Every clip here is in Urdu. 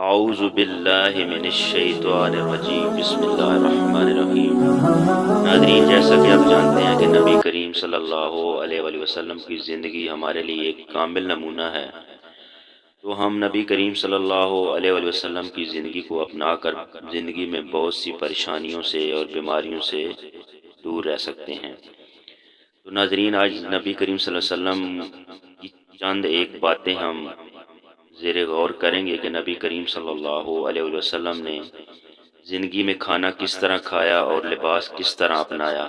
اعوذ باللہ من الشیطان الرجیم، بسم اللہ الرحمن الرحیم۔ ناظرین، جیسا کہ آپ جانتے ہیں کہ نبی کریم صلی اللہ علیہ وآلہ وسلم کی زندگی ہمارے لیے ایک کامل نمونہ ہے، تو ہم نبی کریم صلی اللہ علیہ وآلہ وسلم کی زندگی کو اپنا کر زندگی میں بہت سی پریشانیوں سے اور بیماریوں سے دور رہ سکتے ہیں۔ تو ناظرین، آج نبی کریم صلی اللہ علیہ وسلم کی چند ایک باتیں ہم زیر غور کریں گے کہ نبی کریم صلی اللہ علیہ وسلم نے زندگی میں کھانا کس طرح کھایا اور لباس کس طرح اپنایا،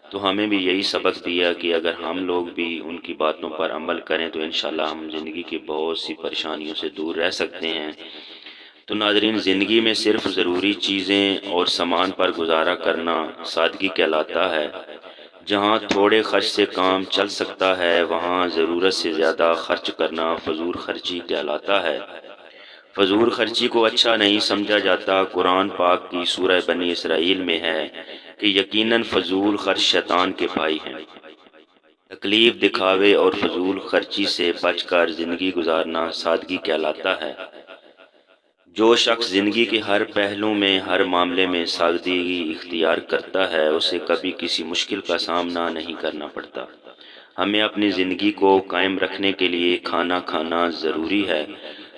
تو ہمیں بھی یہی سبق دیا کہ اگر ہم لوگ بھی ان کی باتوں پر عمل کریں تو انشاءاللہ ہم زندگی کی بہت سی پریشانیوں سے دور رہ سکتے ہیں۔ تو ناظرین، زندگی میں صرف ضروری چیزیں اور سامان پر گزارا کرنا سادگی کہلاتا ہے۔ جہاں تھوڑے خرچ سے کام چل سکتا ہے، وہاں ضرورت سے زیادہ خرچ کرنا فضول خرچی کہلاتا ہے۔ فضول خرچی کو اچھا نہیں سمجھا جاتا۔ قرآن پاک کی سورہ بنی اسرائیل میں ہے کہ یقیناً فضول خرچ شیطان کے بھائی ہیں۔ تکلیف، دکھاوے اور فضول خرچی سے بچ کر زندگی گزارنا سادگی کہلاتا ہے۔ جو شخص زندگی کے ہر پہلو میں، ہر معاملے میں سادگی اختیار کرتا ہے، اسے کبھی کسی مشکل کا سامنا نہیں کرنا پڑتا۔ ہمیں اپنی زندگی کو قائم رکھنے کے لیے کھانا کھانا ضروری ہے۔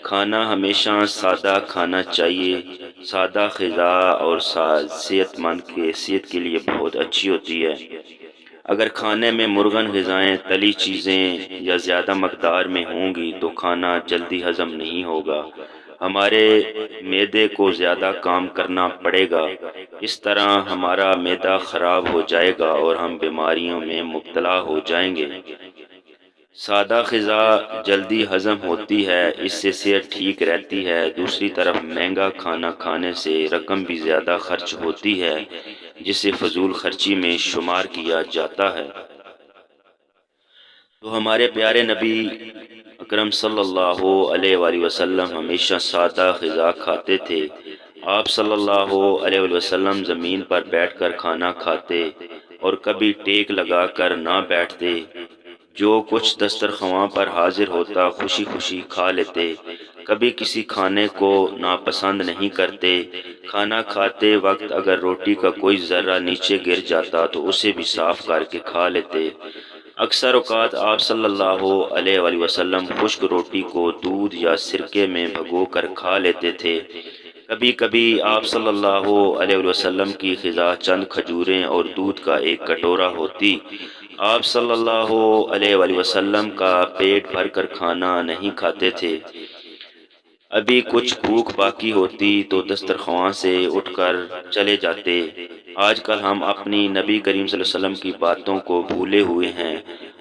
کھانا ہمیشہ سادہ کھانا چاہیے۔ سادہ غذا اور صحت مند کی صحت کے لیے بہت اچھی ہوتی ہے۔ اگر کھانے میں مرغن غذائیں، تلی چیزیں یا زیادہ مقدار میں ہوں گی تو کھانا جلدی ہضم نہیں ہوگا، ہمارے معدے کو زیادہ کام کرنا پڑے گا۔ اس طرح ہمارا معدہ خراب ہو جائے گا اور ہم بیماریوں میں مبتلا ہو جائیں گے۔ سادہ غذا جلدی ہضم ہوتی ہے، اس سے صحت ٹھیک رہتی ہے۔ دوسری طرف مہنگا کھانا کھانے سے رقم بھی زیادہ خرچ ہوتی ہے، جسے فضول خرچی میں شمار کیا جاتا ہے۔ تو ہمارے پیارے نبی اکرم صلی اللہ علیہ وآلہ وسلم ہمیشہ سادہ غذا کھاتے تھے۔ آپ صلی اللہ علیہ وآلہ وسلم زمین پر بیٹھ کر کھانا کھاتے اور کبھی ٹیک لگا کر نہ بیٹھتے۔ جو کچھ دسترخواں پر حاضر ہوتا خوشی خوشی کھا لیتے، کبھی کسی کھانے کو ناپسند نہیں کرتے۔ کھانا کھاتے وقت اگر روٹی کا کوئی ذرہ نیچے گر جاتا تو اسے بھی صاف کر کے کھا لیتے۔ اکثر اوقات آپ صلی اللہ علیہ وآلہ وسلم خشک روٹی کو دودھ یا سرکے میں بھگو کر کھا لیتے تھے۔ کبھی کبھی آپ صلی اللہ علیہ وسلم کی غذا چند کھجوریں اور دودھ کا ایک کٹورا ہوتی۔ آپ صلی اللہ علیہ وآلہ وسلم کا پیٹ بھر کر کھانا نہیں کھاتے تھے۔ ابھی کچھ بھوک باقی ہوتی تو دسترخواں سے اٹھ کر چلے جاتے۔ آج کل ہم اپنی نبی کریم صلی اللہ علیہ وسلم کی باتوں کو بھولے ہوئے ہیں۔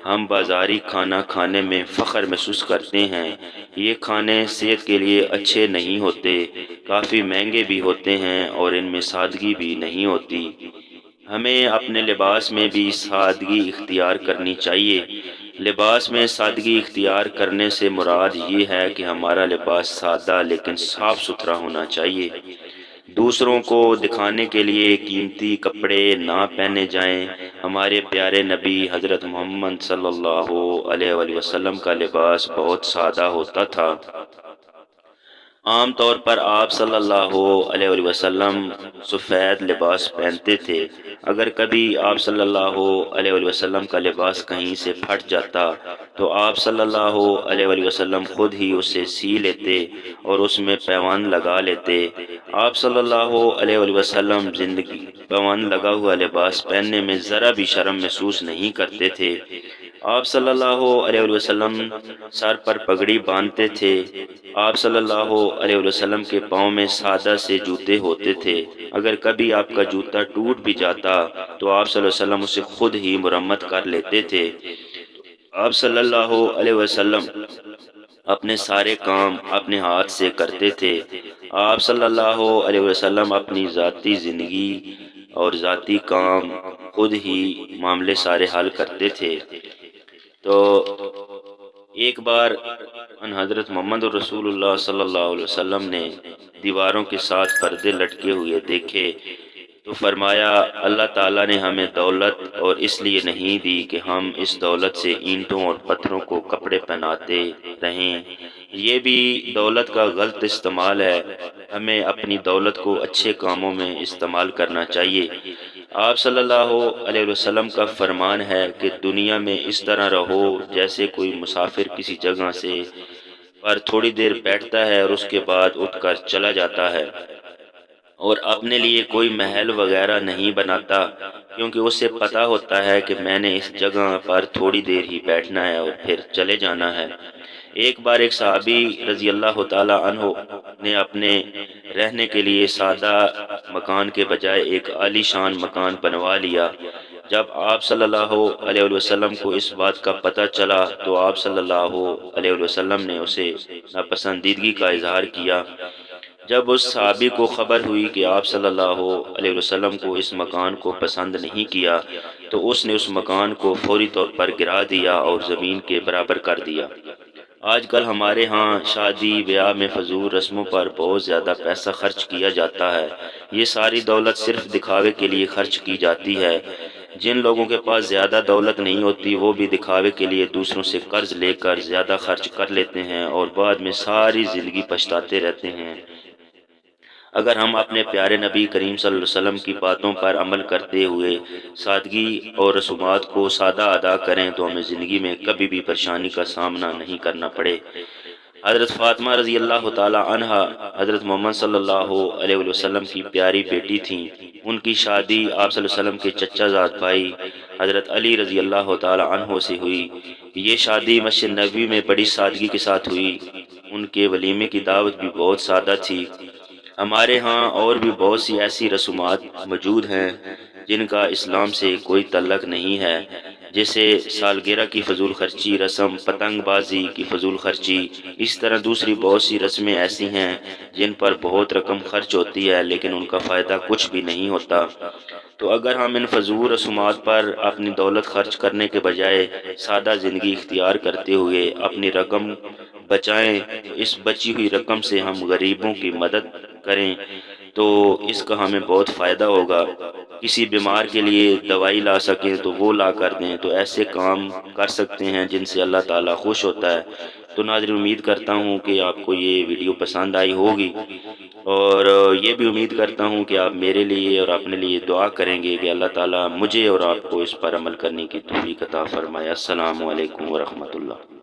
ہم بازاری کھانا کھانے میں فخر محسوس کرتے ہیں۔ یہ کھانے صحت کے لیے اچھے نہیں ہوتے، کافی مہنگے بھی ہوتے ہیں اور ان میں سادگی بھی نہیں ہوتی۔ ہمیں اپنے لباس میں بھی سادگی اختیار کرنی چاہیے۔ لباس میں سادگی اختیار کرنے سے مراد یہ ہے کہ ہمارا لباس سادہ لیکن صاف ستھرا ہونا چاہیے۔ دوسروں کو دکھانے کے لیے قیمتی کپڑے نہ پہنے جائیں۔ ہمارے پیارے نبی حضرت محمد صلی اللہ علیہ وآلہ وسلم کا لباس بہت سادہ ہوتا تھا۔ عام طور پر آپ صلی اللہ علیہ وآلہ وسلم سفید لباس پہنتے تھے۔ اگر کبھی آپ صلی اللہ علیہ وآلہ وسلم کا لباس کہیں سے پھٹ جاتا تو آپ صلی اللہ علیہ وآلہ وسلم خود ہی اسے سی لیتے اور اس میں پیوند لگا لیتے۔ آپ صلی اللہ علیہ وآلہ وسلم زندگی پیوند لگا ہوا لباس پہننے میں ذرا بھی شرم محسوس نہیں کرتے تھے۔ آپ صلی اللہ علیہ وآلہ وسلم سر پر پگڑی باندھتے تھے۔ آپ صلی اللہ علیہ وسلم کے پاؤں میں سادہ سے جوتے ہوتے تھے۔ اگر کبھی آپ کا جوتا ٹوٹ بھی جاتا تو آپ صلی اللہ علیہ وسلم اسے خود ہی مرمت کر لیتے تھے۔ آپ صلی اللہ علیہ وسلم اپنے سارے کام اپنے ہاتھ سے کرتے تھے۔ آپ صلی اللہ علیہ وسلم اپنی ذاتی زندگی اور ذاتی کام خود ہی معاملے سارے حل کرتے تھے۔ تو ایک بار ان حضرت محمد رسول اللہ صلی اللہ علیہ وسلم نے دیواروں کے ساتھ پردے لٹکے ہوئے دیکھے تو فرمایا، اللہ تعالیٰ نے ہمیں دولت اور اس لیے نہیں دی کہ ہم اس دولت سے اینٹوں اور پتھروں کو کپڑے پہناتے رہیں۔ یہ بھی دولت کا غلط استعمال ہے۔ ہمیں اپنی دولت کو اچھے کاموں میں استعمال کرنا چاہیے۔ آپ صلی اللہ علیہ وسلم کا فرمان ہے کہ دنیا میں اس طرح رہو جیسے کوئی مسافر کسی جگہ سے پر تھوڑی دیر بیٹھتا ہے اور اس کے بعد اٹھ کر چلا جاتا ہے، اور اپنے لیے کوئی محل وغیرہ نہیں بناتا، کیونکہ اسے پتہ ہوتا ہے کہ میں نے اس جگہ پر تھوڑی دیر ہی بیٹھنا ہے اور پھر چلے جانا ہے۔ ایک بار ایک صحابی رضی اللہ تعالی عنہ نے اپنے رہنے کے لیے سادہ مکان کے بجائے ایک عالی شان مکان بنوا لیا۔ جب آپ صلی اللہ علیہ وسلم کو اس بات کا پتہ چلا تو آپ صلی اللہ علیہ وسلم نے اسے ناپسندیدگی کا اظہار کیا۔ جب اس صحابی کو خبر ہوئی کہ آپ صلی اللہ علیہ وسلم کو اس مکان کو پسند نہیں کیا تو اس نے اس مکان کو فوری طور پر گرا دیا اور زمین کے برابر کر دیا۔ آج کل ہمارے ہاں شادی بیاہ میں فضول رسموں پر بہت زیادہ پیسہ خرچ کیا جاتا ہے۔ یہ ساری دولت صرف دکھاوے کے لیے خرچ کی جاتی ہے۔ جن لوگوں کے پاس زیادہ دولت نہیں ہوتی وہ بھی دکھاوے کے لیے دوسروں سے قرض لے کر زیادہ خرچ کر لیتے ہیں اور بعد میں ساری زندگی پچھتاتے رہتے ہیں۔ اگر ہم اپنے پیارے نبی کریم صلی اللہ علیہ وسلم کی باتوں پر عمل کرتے ہوئے سادگی اور رسومات کو سادہ ادا کریں تو ہمیں زندگی میں کبھی بھی پریشانی کا سامنا نہیں کرنا پڑے۔ حضرت فاطمہ رضی اللہ تعالی عنہ حضرت محمد صلی اللہ علیہ وسلم کی پیاری بیٹی تھیں۔ ان کی شادی آپ صلی اللہ علیہ وسلم کے چچا زاد بھائی حضرت علی رضی اللہ تعالی عنہ سے ہوئی۔ یہ شادی مسجد نبوی میں بڑی سادگی کے ساتھ ہوئی۔ ان کے ولیمے کی دعوت بھی بہت سادہ تھی۔ ہمارے ہاں اور بھی بہت سی ایسی رسومات موجود ہیں جن کا اسلام سے کوئی تعلق نہیں ہے، جیسے سالگرہ کی فضول خرچی رسم، پتنگ بازی کی فضول خرچی، اس طرح دوسری بہت سی رسمیں ایسی ہیں جن پر بہت رقم خرچ ہوتی ہے لیکن ان کا فائدہ کچھ بھی نہیں ہوتا۔ تو اگر ہم ان فضول رسومات پر اپنی دولت خرچ کرنے کے بجائے سادہ زندگی اختیار کرتے ہوئے اپنی رقم بچائیں، اس بچی ہوئی رقم سے ہم غریبوں کی مدد کریں تو اس کا ہمیں بہت فائدہ ہوگا۔ کسی بیمار کے لیے دوائی لا سکیں تو وہ لا کر دیں، تو ایسے کام کر سکتے ہیں جن سے اللہ تعالیٰ خوش ہوتا ہے۔ تو ناظرین، امید کرتا ہوں کہ آپ کو یہ ویڈیو پسند آئی ہوگی، اور یہ بھی امید کرتا ہوں کہ آپ میرے لیے اور اپنے لیے دعا کریں گے کہ اللہ تعالیٰ مجھے اور آپ کو اس پر عمل کرنے کی توفیق عطا فرمائے۔ السلام علیکم ورحمۃ اللہ۔